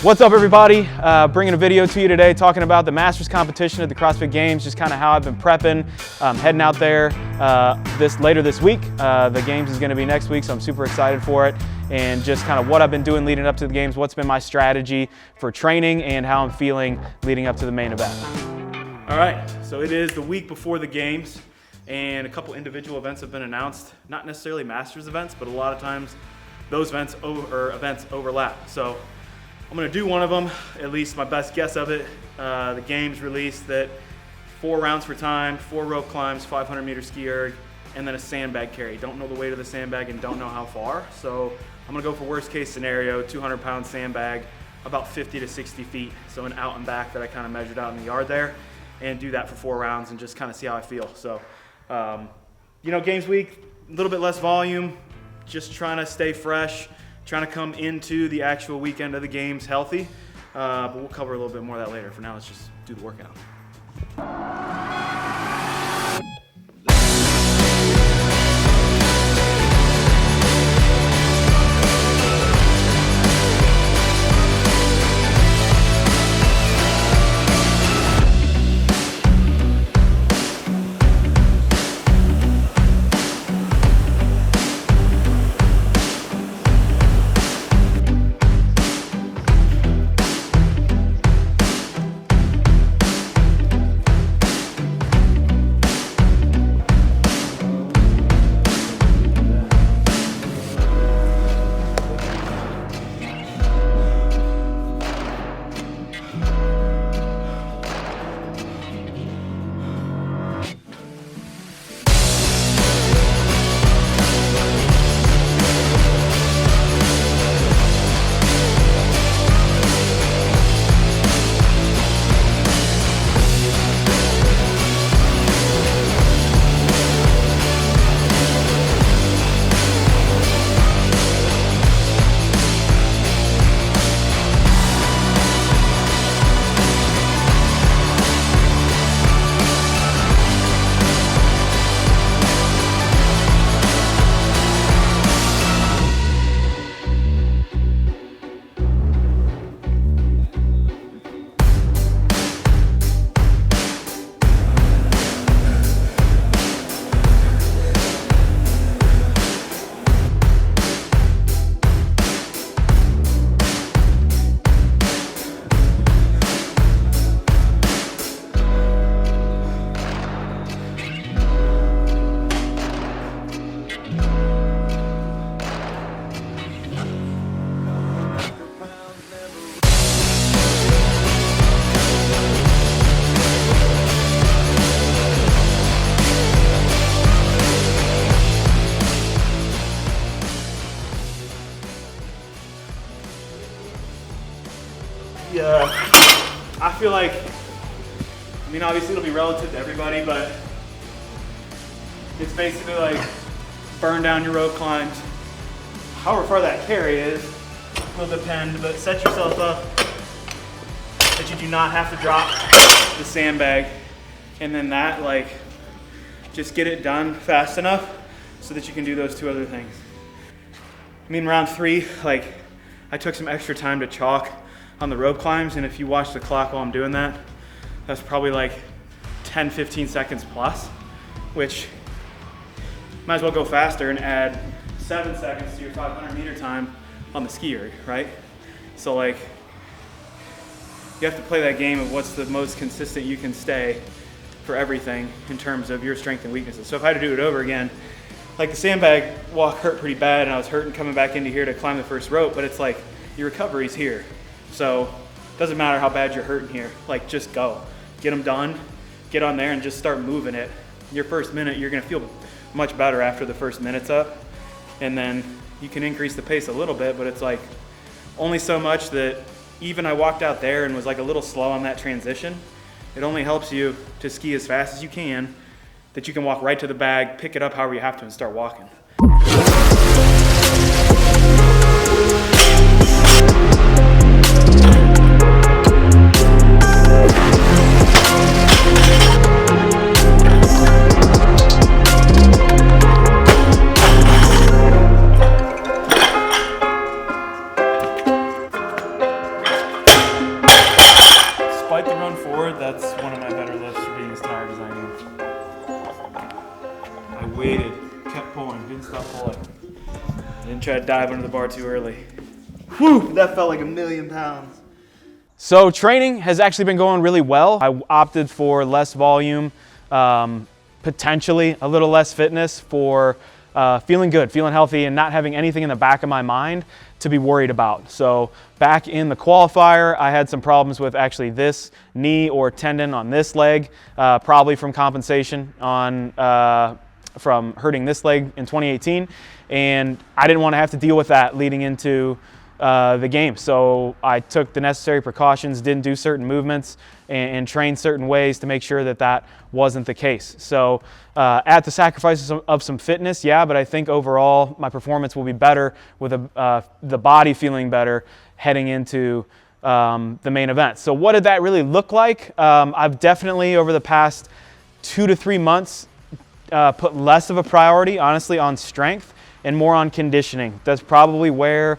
What's up, everybody? Bringing a video to you today talking about the Masters competition at the CrossFit Games, just kind of how I've been prepping, heading out there later this week. The Games is going to be next week, so I'm super excited for it, and just kind of what I've been doing leading up to the Games, what's been my strategy for training, and how I'm feeling leading up to the main event. All right, so it is the week before the Games, and a couple individual events have been announced. Not necessarily Masters events, but a lot of times those events overlap. So I'm gonna do one of them, at least my best guess of it. The Games released that 4 rounds for time, 4 rope climbs, 500-meter ski erg, and then a sandbag carry. Don't know the weight of the sandbag and don't know how far. So I'm gonna go for worst case scenario, 200-pound sandbag, about 50 to 60 feet. So an out and back that I kind of measured out in the yard there, and do that for 4 rounds and just kind of see how I feel. So, Games week, a little bit less volume, just trying to stay fresh, trying to come into the actual weekend of the Games healthy, but we'll cover a little bit more of that later. For now, let's just do the workout. I feel like, obviously it'll be relative to everybody, but it's basically like burn down your rope climbs. However far that carry is will depend, but set yourself up that you do not have to drop the sandbag, and then just get it done fast enough so that you can do those 2 other things. Round 3, I took some extra time to chalk on the rope climbs, and if you watch the clock while I'm doing that, that's probably 10-15 seconds plus, which might as well go faster and add 7 seconds to your 500-meter time on the ski erg, right? So you have to play that game of what's the most consistent you can stay for everything in terms of your strength and weaknesses. So if I had to do it over again, the sandbag walk hurt pretty bad, and I was hurting coming back into here to climb the first rope, but it's your recovery's here. So it doesn't matter how bad you're hurting here, just go. Get them done, get on there and just start moving it. Your first minute, you're gonna feel much better after the first minute's up, and then you can increase the pace a little bit, but it's only so much that even I walked out there and was a little slow on that transition. It only helps you to ski as fast as you can, that you can walk right to the bag, pick it up however you have to, and start walking. waited, kept pulling, didn't stop pulling. Didn't try to dive under the bar too early. Whew, that felt like 1,000,000 pounds. So training has actually been going really well. I opted for less volume, potentially a little less fitness for feeling good, feeling healthy, and not having anything in the back of my mind to be worried about. So back in the qualifier, I had some problems with actually this knee or tendon on this leg, probably from compensation on from hurting this leg in 2018, and I didn't want to have to deal with that leading into the game. So I took the necessary precautions, didn't do certain movements, and trained certain ways to make sure that that wasn't the case. So at the sacrifice of some fitness, yeah, but I think overall my performance will be better with the body feeling better heading into the main event. So what did that really look like? I've definitely over the past 2 to 3 months put less of a priority, honestly, on strength and more on conditioning. That's probably where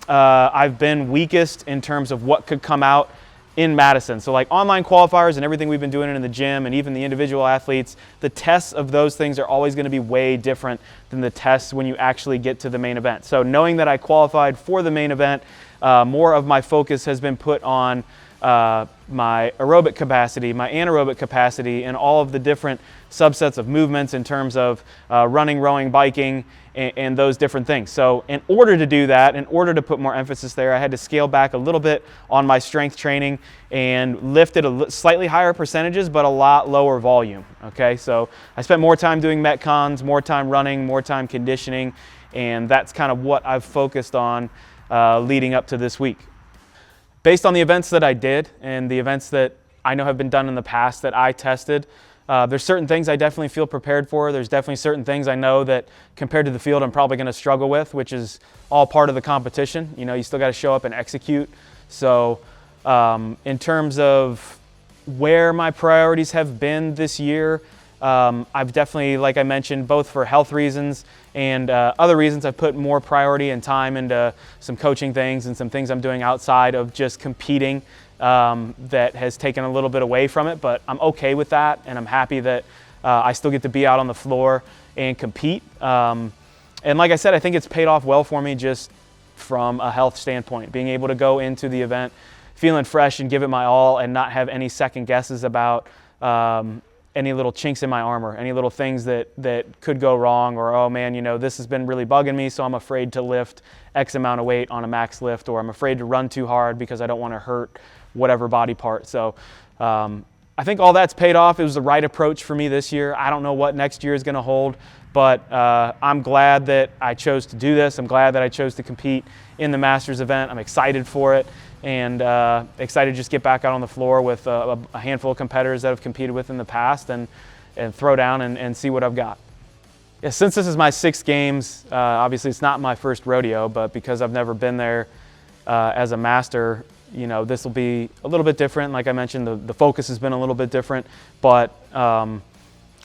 I've been weakest in terms of what could come out in Madison. So like online qualifiers and everything we've been doing in the gym and even the individual athletes, the tests of those things are always going to be way different than the tests when you actually get to the main event. So knowing that I qualified for the main event, more of my focus has been put on my aerobic capacity, my anaerobic capacity, and all of the different subsets of movements in terms of running, rowing, biking, and those different things. So in order to do that, in order to put more emphasis there, I had to scale back a little bit on my strength training and lift at slightly higher percentages, but a lot lower volume, okay? So I spent more time doing Metcons, more time running, more time conditioning, and that's kind of what I've focused on leading up to this week. Based on the events that I did and the events that I know have been done in the past that I tested, there's certain things I definitely feel prepared for. There's definitely certain things I know that compared to the field I'm probably going to struggle with, which is all part of the competition. You know, you still got to show up and execute. So in terms of where my priorities have been this year, I've definitely, like I mentioned, both for health reasons and other reasons, I've put more priority and time into some coaching things and some things I'm doing outside of just competing that has taken a little bit away from it, but I'm okay with that, and I'm happy that I still get to be out on the floor and compete. And like I said, I think it's paid off well for me just from a health standpoint, being able to go into the event feeling fresh and give it my all and not have any second guesses about any little chinks in my armor, any little things that could go wrong, or, oh man, you know, this has been really bugging me, so I'm afraid to lift X amount of weight on a max lift, or I'm afraid to run too hard because I don't want to hurt whatever body part. So I think all that's paid off. It was the right approach for me this year. I don't know what next year is going to hold, but I'm glad that I chose to do this. I'm glad that I chose to compete in the Masters event. I'm excited for it, and excited to just get back out on the floor with a handful of competitors that I've competed with in the past and throw down and see what I've got. Yeah, since this is my 6th games, obviously it's not my first rodeo, but because I've never been there as a master, you know, this will be a little bit different. Like I mentioned, the focus has been a little bit different, but I'm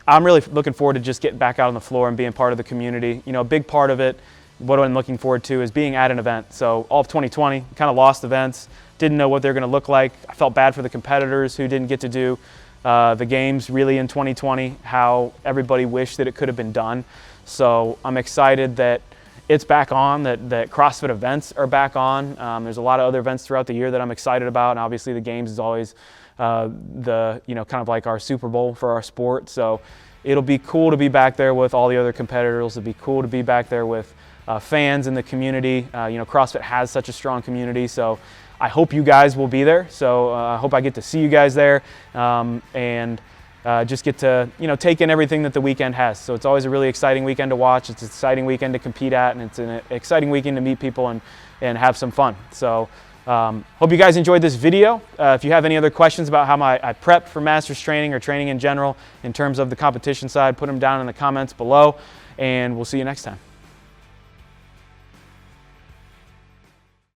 really looking forward to just getting back out on the floor and being part of the community. You know, a big part of it, what I'm looking forward to, is being at an event. So all of 2020, kind of lost events, didn't know what they're going to look like. I felt bad for the competitors who didn't get to do the games really in 2020, how everybody wished that it could have been done. So I'm excited that it's back on, that CrossFit events are back on. There's a lot of other events throughout the year that I'm excited about, and obviously the games is always kind of like our Super Bowl for our sport. So it'll be cool to be back there with all the other competitors. It'll be cool to be back there with fans in the community. CrossFit has such a strong community, so I hope you guys will be there. So I hope I get to see you guys there and just get to take in everything that the weekend has. So it's always a really exciting weekend to watch. It's an exciting weekend to compete at, and it's an exciting weekend to meet people and have some fun. So hope you guys enjoyed this video. If you have any other questions about how I prepped for Masters training or training in general in terms of the competition side, put them down in the comments below, and we'll see you next time.